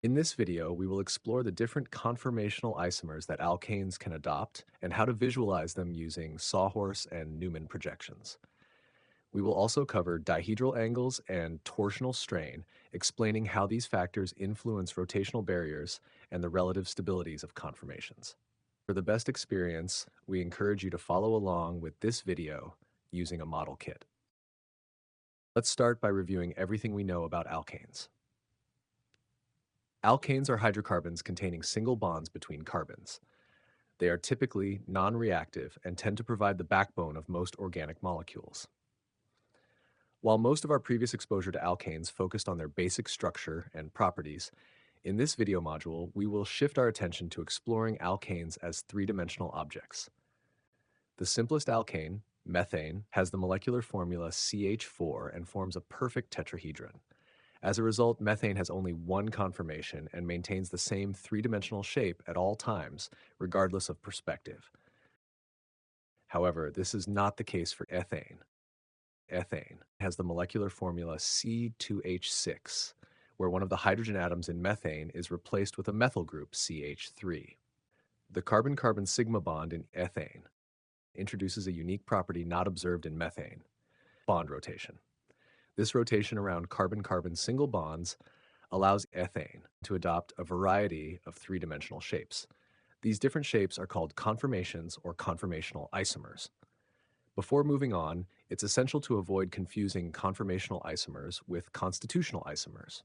In this video, we will explore the different conformational isomers that alkanes can adopt and how to visualize them using sawhorse and Newman projections. We will also cover dihedral angles and torsional strain, explaining how these factors influence rotational barriers and the relative stabilities of conformations. For the best experience, we encourage you to follow along with this video using a model kit. Let's start by reviewing everything we know about alkanes. Alkanes are hydrocarbons containing single bonds between carbons. They are typically non-reactive and tend to provide the backbone of most organic molecules. While most of our previous exposure to alkanes focused on their basic structure and properties, in this video module, we will shift our attention to exploring alkanes as three-dimensional objects. The simplest alkane, methane, has the molecular formula CH4 and forms a perfect tetrahedron. As a result, methane has only one conformation and maintains the same three-dimensional shape at all times, regardless of perspective. However, this is not the case for ethane. Ethane has the molecular formula C2H6, where one of the hydrogen atoms in methane is replaced with a methyl group CH3. The carbon-carbon sigma bond in ethane introduces a unique property not observed in methane: bond rotation. This rotation around carbon-carbon single bonds allows ethane to adopt a variety of three-dimensional shapes. These different shapes are called conformations or conformational isomers. Before moving on, it's essential to avoid confusing conformational isomers with constitutional isomers.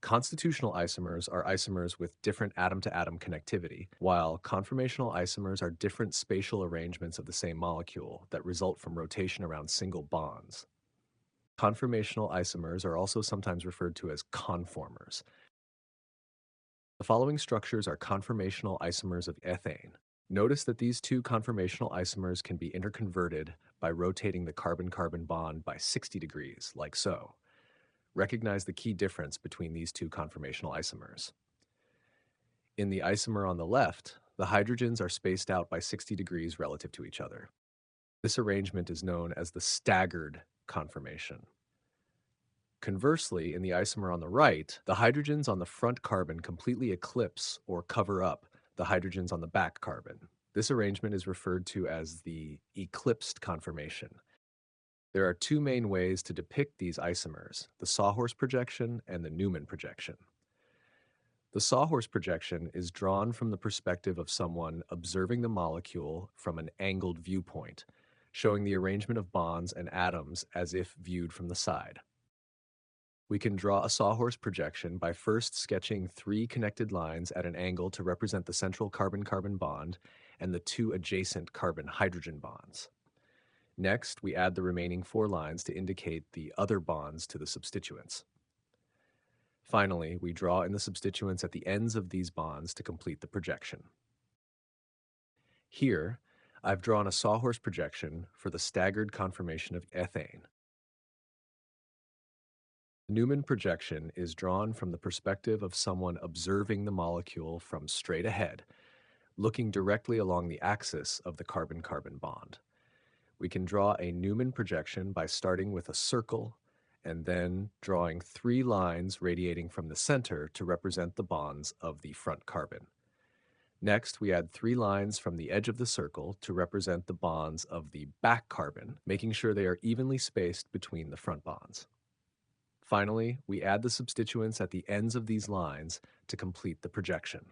Constitutional isomers are isomers with different atom-to-atom connectivity, while conformational isomers are different spatial arrangements of the same molecule that result from rotation around single bonds. Conformational isomers are also sometimes referred to as conformers. The following structures are conformational isomers of ethane. Notice that these two conformational isomers can be interconverted by rotating the carbon-carbon bond by 60 degrees, like so. Recognize the key difference between these two conformational isomers. In the isomer on the left, the hydrogens are spaced out by 60 degrees relative to each other. This arrangement is known as the staggered conformation. Conversely, in the isomer on the right, the hydrogens on the front carbon completely eclipse or cover up the hydrogens on the back carbon. This arrangement is referred to as the eclipsed conformation. There are two main ways to depict these isomers: the sawhorse projection and the Newman projection. The sawhorse projection is drawn from the perspective of someone observing the molecule from an angled viewpoint, showing the arrangement of bonds and atoms as if viewed from the side. We can draw a sawhorse projection by first sketching three connected lines at an angle to represent the central carbon-carbon bond and the two adjacent carbon-hydrogen bonds. Next, we add the remaining four lines to indicate the other bonds to the substituents. Finally, we draw in the substituents at the ends of these bonds to complete the projection. Here, I've drawn a sawhorse projection for the staggered conformation of ethane. The Newman projection is drawn from the perspective of someone observing the molecule from straight ahead, looking directly along the axis of the carbon-carbon bond. We can draw a Newman projection by starting with a circle and then drawing three lines radiating from the center to represent the bonds of the front carbon. Next, we add three lines from the edge of the circle to represent the bonds of the back carbon, making sure they are evenly spaced between the front bonds. Finally, we add the substituents at the ends of these lines to complete the projection.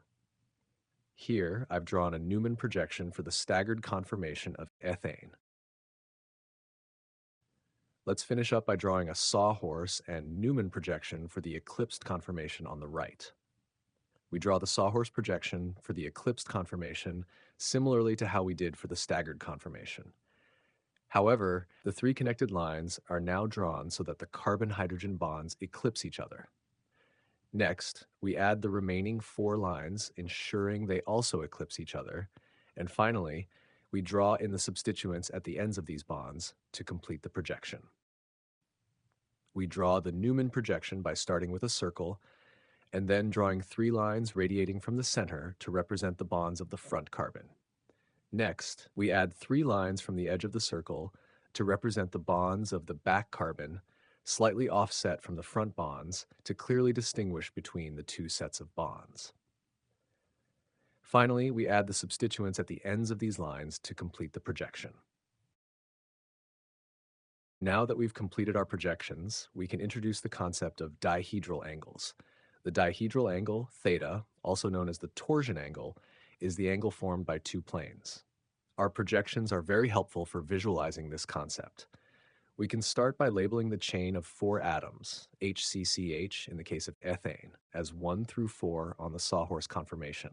Here, I've drawn a Newman projection for the staggered conformation of ethane. Let's finish up by drawing a sawhorse and Newman projection for the eclipsed conformation on the right. We draw the sawhorse projection for the eclipsed conformation similarly to how we did for the staggered conformation. However, the three connected lines are now drawn so that the carbon-hydrogen bonds eclipse each other. Next, we add the remaining four lines, ensuring they also eclipse each other. And finally, we draw in the substituents at the ends of these bonds to complete the projection. We draw the Newman projection by starting with a circle and then drawing three lines radiating from the center to represent the bonds of the front carbon. Next, we add three lines from the edge of the circle to represent the bonds of the back carbon slightly offset from the front bonds to clearly distinguish between the two sets of bonds. Finally, we add the substituents at the ends of these lines to complete the projection. Now that we've completed our projections, we can introduce the concept of dihedral angles. The dihedral angle, theta, also known as the torsion angle, is the angle formed by two planes. Our projections are very helpful for visualizing this concept. We can start by labeling the chain of four atoms, HCCH in the case of ethane, as 1 through 4 on the sawhorse conformation.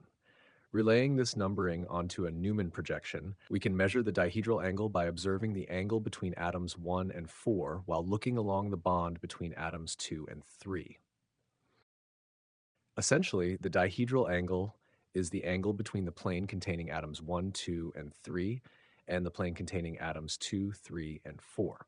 Relaying this numbering onto a Newman projection, we can measure the dihedral angle by observing the angle between atoms 1 and 4 while looking along the bond between atoms 2 and 3. Essentially, the dihedral angle is the angle between the plane containing atoms 1, 2, and 3 and the plane containing atoms 2, 3, and 4.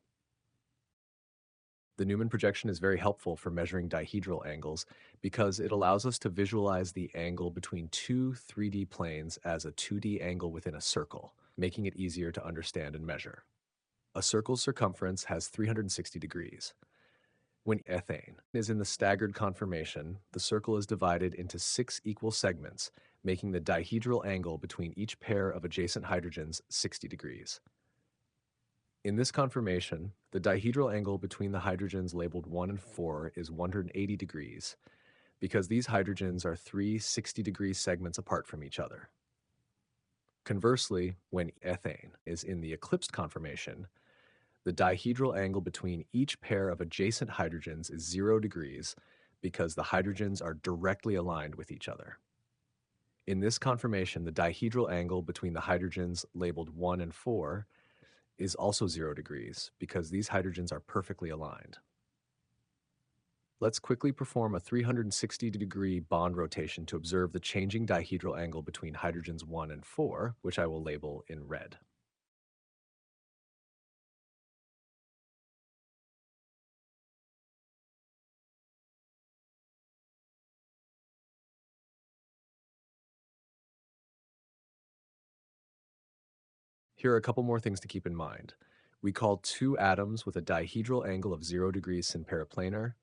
The Newman projection is very helpful for measuring dihedral angles because it allows us to visualize the angle between two 3D planes as a 2D angle within a circle, making it easier to understand and measure. A circle's circumference has 360 degrees. When ethane is in the staggered conformation, the circle is divided into 6 equal segments, making the dihedral angle between each pair of adjacent hydrogens 60 degrees. In this conformation, the dihedral angle between the hydrogens labeled 1 and 4 is 180 degrees, because these hydrogens are three 60-degree segments apart from each other. Conversely, when ethane is in the eclipsed conformation, the dihedral angle between each pair of adjacent hydrogens is 0 degrees because the hydrogens are directly aligned with each other. In this conformation, the dihedral angle between the hydrogens labeled 1 and 4 is also 0 degrees because these hydrogens are perfectly aligned. Let's quickly perform a 360-degree bond rotation to observe the changing dihedral angle between hydrogens 1 and 4, which I will label in red. Here are a couple more things to keep in mind. We call two atoms with a dihedral angle of 0 degrees synparaplanar,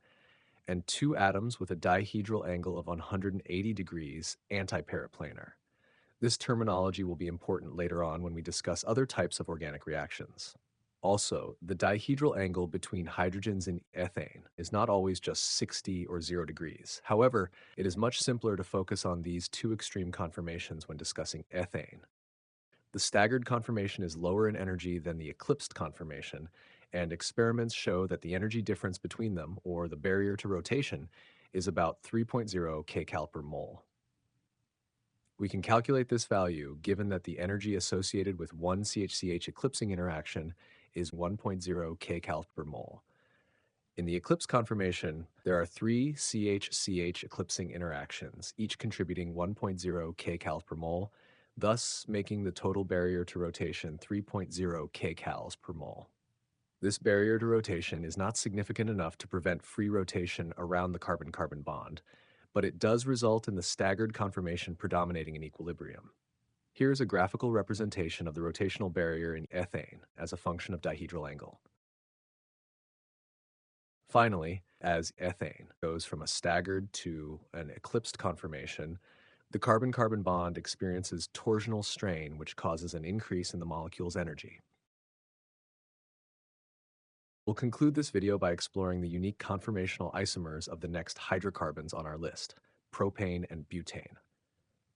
and two atoms with a dihedral angle of 180 degrees antiparaplanar. This terminology will be important later on when we discuss other types of organic reactions. Also, the dihedral angle between hydrogens in ethane is not always just 60 or 0 degrees. However, it is much simpler to focus on these two extreme conformations when discussing ethane. The staggered conformation is lower in energy than the eclipsed conformation, and experiments show that the energy difference between them, or the barrier to rotation, is about 3.0 kcal per mole. We can calculate this value given that the energy associated with one CH-CH eclipsing interaction is 1.0 kcal per mole. In the eclipse conformation, there are three CH-CH eclipsing interactions, each contributing 1.0 kcal per mole, thus making the total barrier to rotation 3.0 kcals per mole. This barrier to rotation is not significant enough to prevent free rotation around the carbon-carbon bond, but it does result in the staggered conformation predominating in equilibrium. Here's a graphical representation of the rotational barrier in ethane as a function of dihedral angle. Finally, as ethane goes from a staggered to an eclipsed conformation, the carbon-carbon bond experiences torsional strain, which causes an increase in the molecule's energy. We'll conclude this video by exploring the unique conformational isomers of the next hydrocarbons on our list, propane and butane.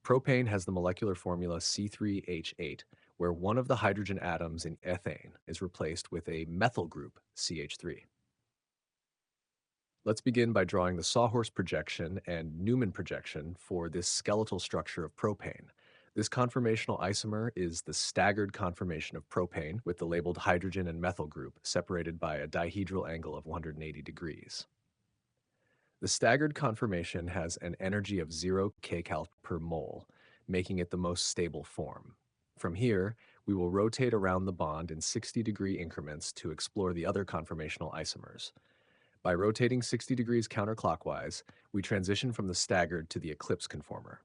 Propane has the molecular formula C3H8, where one of the hydrogen atoms in ethane is replaced with a methyl group, CH3. Let's begin by drawing the sawhorse projection and Newman projection for this skeletal structure of propane. This conformational isomer is the staggered conformation of propane with the labeled hydrogen and methyl group separated by a dihedral angle of 180 degrees. The staggered conformation has an energy of 0 kcal per mole, making it the most stable form. From here, we will rotate around the bond in 60-degree increments to explore the other conformational isomers. By rotating 60 degrees counterclockwise, we transition from the staggered to the eclipse conformer.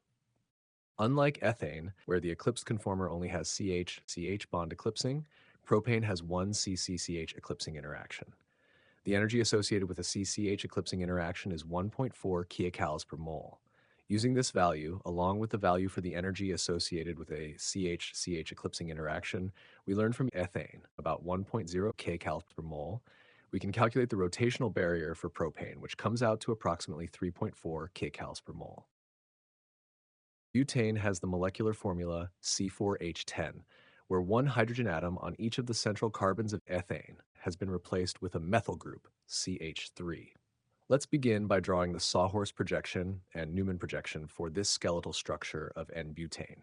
Unlike ethane, where the eclipsed conformer only has CH-CH bond eclipsing, propane has one CC-CH eclipsing interaction. The energy associated with a CCH eclipsing interaction is 1.4 kilocalories per mole. Using this value, along with the value for the energy associated with a CH-CH eclipsing interaction, we learned from ethane, about 1.0 kcal per mole, we can calculate the rotational barrier for propane, which comes out to approximately 3.4 kcals per mole. Butane has the molecular formula C4H10, where one hydrogen atom on each of the central carbons of ethane has been replaced with a methyl group, CH3. Let's begin by drawing the sawhorse projection and Newman projection for this skeletal structure of N-butane.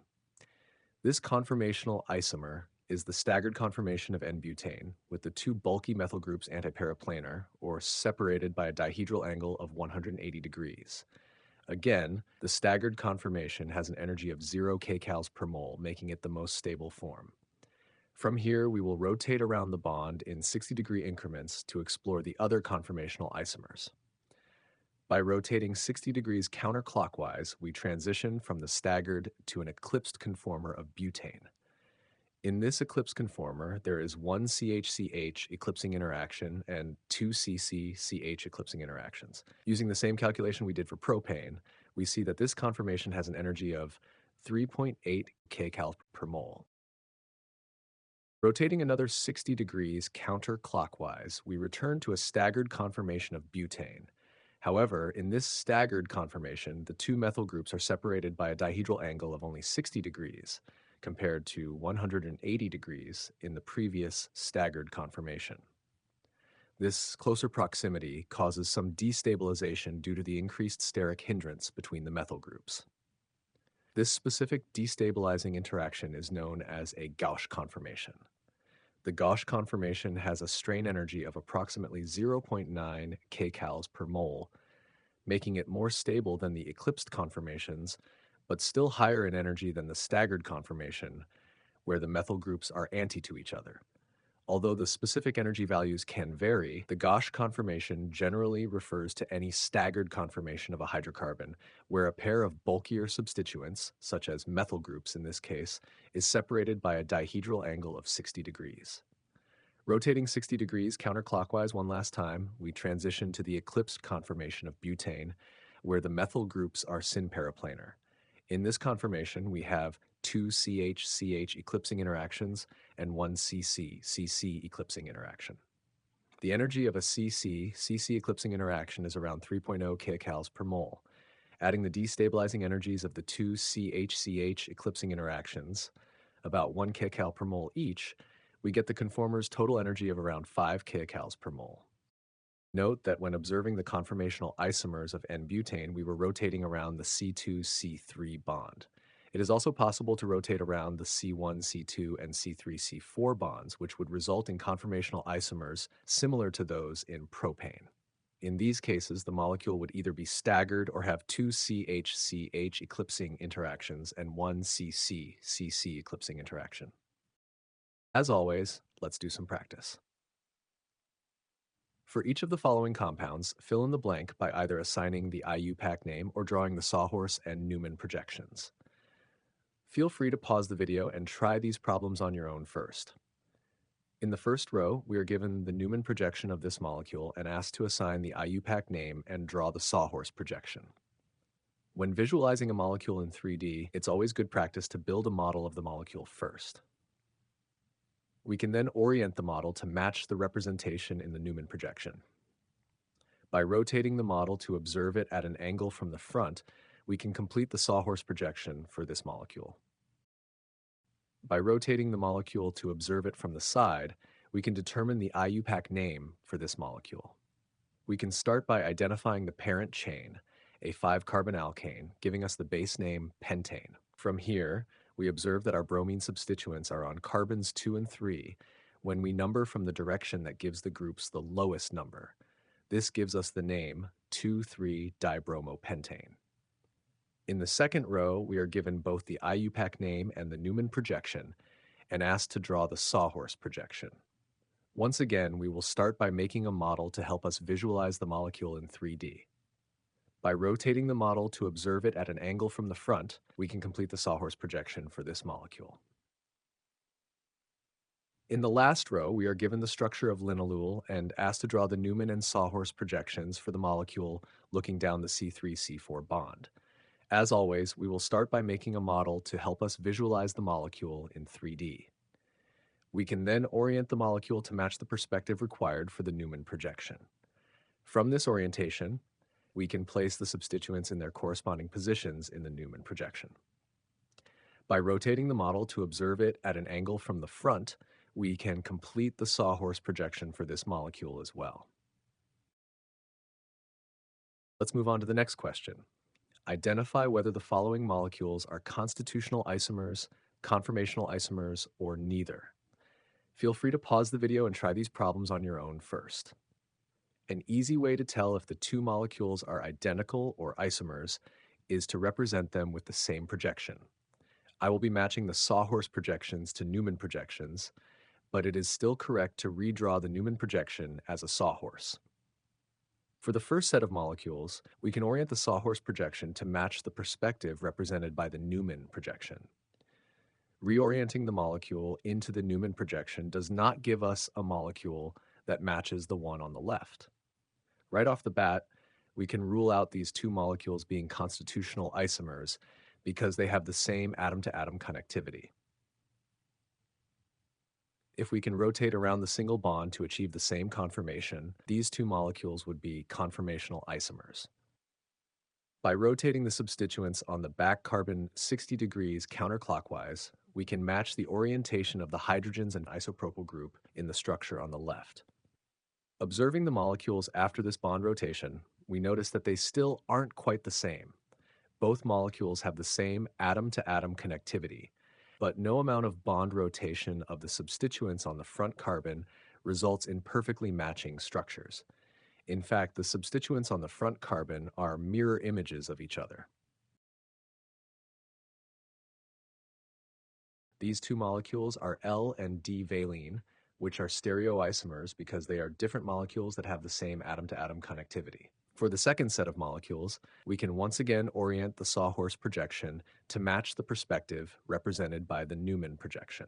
This conformational isomer is the staggered conformation of N-butane with the two bulky methyl groups antiparaplanar, or separated by a dihedral angle of 180 degrees. Again, the staggered conformation has an energy of 0 kcals per mole, making it the most stable form. From here, we will rotate around the bond in 60-degree increments to explore the other conformational isomers. By rotating 60 degrees counterclockwise, we transition from the staggered to an eclipsed conformer of butane. In this eclipsed conformer, there is one CH-CH eclipsing interaction and two CC-CH eclipsing interactions. Using the same calculation we did for propane, we see that this conformation has an energy of 3.8 kcal per mole. Rotating another 60 degrees counterclockwise, we return to a staggered conformation of butane. However, in this staggered conformation, the two methyl groups are separated by a dihedral angle of only 60 degrees, compared to 180 degrees in the previous staggered conformation. This closer proximity causes some destabilization due to the increased steric hindrance between the methyl groups. This specific destabilizing interaction is known as a gauche conformation. The gauche conformation has a strain energy of approximately 0.9 kcals per mole, making it more stable than the eclipsed conformations, but still higher in energy than the staggered conformation, where the methyl groups are anti to each other. Although the specific energy values can vary, the gauche conformation generally refers to any staggered conformation of a hydrocarbon, where a pair of bulkier substituents, such as methyl groups in this case, is separated by a dihedral angle of 60 degrees. Rotating 60 degrees counterclockwise one last time, we transition to the eclipsed conformation of butane, where the methyl groups are synparaplanar. In this conformation, we have two CH-CH eclipsing interactions and one CC-CC eclipsing interaction. The energy of a CC-CC eclipsing interaction is around 3.0 kcals per mole. Adding the destabilizing energies of the two CH-CH eclipsing interactions, about 1 kcal per mole each, we get the conformer's total energy of around 5 kilocalories per mole. Note that when observing the conformational isomers of N-butane, we were rotating around the C2-C3 bond. It is also possible to rotate around the C1-C2 and C3-C4 bonds, which would result in conformational isomers similar to those in propane. In these cases, the molecule would either be staggered or have two CH-CH eclipsing interactions and one CC-CC eclipsing interaction. As always, let's do some practice. For each of the following compounds, fill in the blank by either assigning the IUPAC name or drawing the sawhorse and Newman projections. Feel free to pause the video and try these problems on your own first. In the first row, we are given the Newman projection of this molecule and asked to assign the IUPAC name and draw the sawhorse projection. When visualizing a molecule in 3D, it's always good practice to build a model of the molecule first. We can then orient the model to match the representation in the Newman projection. By rotating the model to observe it at an angle from the front, we can complete the sawhorse projection for this molecule. By rotating the molecule to observe it from the side, we can determine the IUPAC name for this molecule. We can start by identifying the parent chain, a 5-carbon alkane, giving us the base name pentane. From here, we observe that our bromine substituents are on carbons 2 and 3 when we number from the direction that gives the groups the lowest number. This gives us the name 2,3-dibromopentane. In the second row, we are given both the IUPAC name and the Newman projection and asked to draw the sawhorse projection. Once again, we will start by making a model to help us visualize the molecule in 3D. By rotating the model to observe it at an angle from the front, we can complete the sawhorse projection for this molecule. In the last row, we are given the structure of linalool and asked to draw the Newman and sawhorse projections for the molecule looking down the C3-C4 bond. As always, we will start by making a model to help us visualize the molecule in 3D. We can then orient the molecule to match the perspective required for the Newman projection. From this orientation, we can place the substituents in their corresponding positions in the Newman projection. By rotating the model to observe it at an angle from the front, we can complete the sawhorse projection for this molecule as well. Let's move on to the next question. Identify whether the following molecules are constitutional isomers, conformational isomers, or neither. Feel free to pause the video and try these problems on your own first. An easy way to tell if the two molecules are identical or isomers is to represent them with the same projection. I will be matching the sawhorse projections to Newman projections, but it is still correct to redraw the Newman projection as a sawhorse. For the first set of molecules, we can orient the sawhorse projection to match the perspective represented by the Newman projection. Reorienting the molecule into the Newman projection does not give us a molecule that matches the one on the left. Right off the bat, we can rule out these two molecules being constitutional isomers because they have the same atom-to-atom connectivity. If we can rotate around the single bond to achieve the same conformation, these two molecules would be conformational isomers. By rotating the substituents on the back carbon 60 degrees counterclockwise, we can match the orientation of the hydrogens and isopropyl group in the structure on the left. Observing the molecules after this bond rotation, we notice that they still aren't quite the same. Both molecules have the same atom-to-atom connectivity, but no amount of bond rotation of the substituents on the front carbon results in perfectly matching structures. In fact, the substituents on the front carbon are mirror images of each other. These two molecules are L and D-valine, which are stereoisomers because they are different molecules that have the same atom-to-atom connectivity. For the second set of molecules, we can once again orient the sawhorse projection to match the perspective represented by the Newman projection.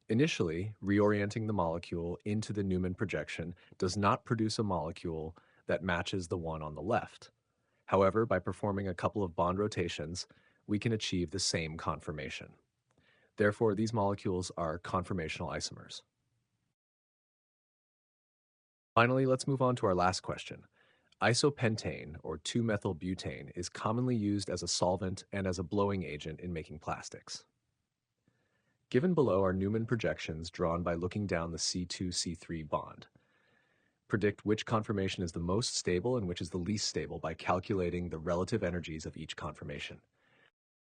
Initially, reorienting the molecule into the Newman projection does not produce a molecule that matches the one on the left. However, by performing a couple of bond rotations, we can achieve the same conformation. Therefore, these molecules are conformational isomers. Finally, let's move on to our last question. Isopentane, or 2-methylbutane, is commonly used as a solvent and as a blowing agent in making plastics. Given below are Newman projections drawn by looking down the C2-C3 bond. Predict which conformation is the most stable and which is the least stable by calculating the relative energies of each conformation.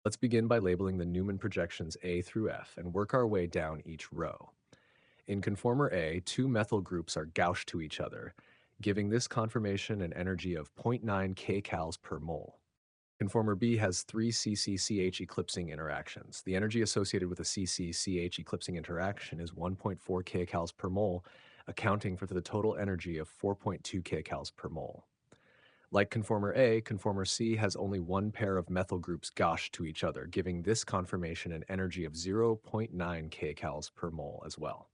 Let's begin by labeling the Newman projections A through F and work our way down each row. In conformer A, two methyl groups are Gauche to each other, giving this conformation an energy of 0.9 kcals per mole. Conformer B has three CC-CH eclipsing interactions. The energy associated with a CC-CH eclipsing interaction is 1.4 kcals per mole, accounting for the total energy of 4.2 kcals per mole. Like conformer A, conformer C has only one pair of methyl groups Gauche to each other, giving this conformation an energy of 0.9 kcals per mole as well.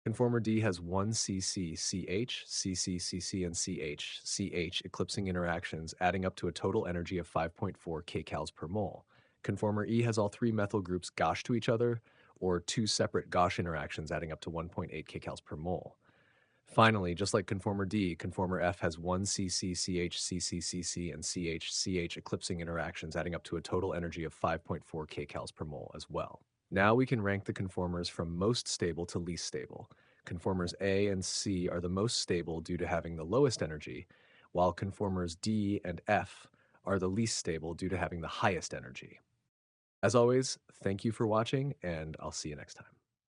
Conformer D has one CC-CH, CC-CC, and CH eclipsing interactions, adding up to a total energy of 5.4 kcals per mole. Conformer E has all three methyl groups Gauche to each other, or two separate Gauche interactions adding up to 1.8 kcals per mole. Finally, just like conformer D, conformer F has one CC-CH, CC-CC, and CH eclipsing interactions, adding up to a total energy of 5.4 kcals per mole as well. Now we can rank the conformers from most stable to least stable. Conformers A and C are the most stable due to having the lowest energy, while conformers D and F are the least stable due to having the highest energy. As always, thank you for watching, and I'll see you next time.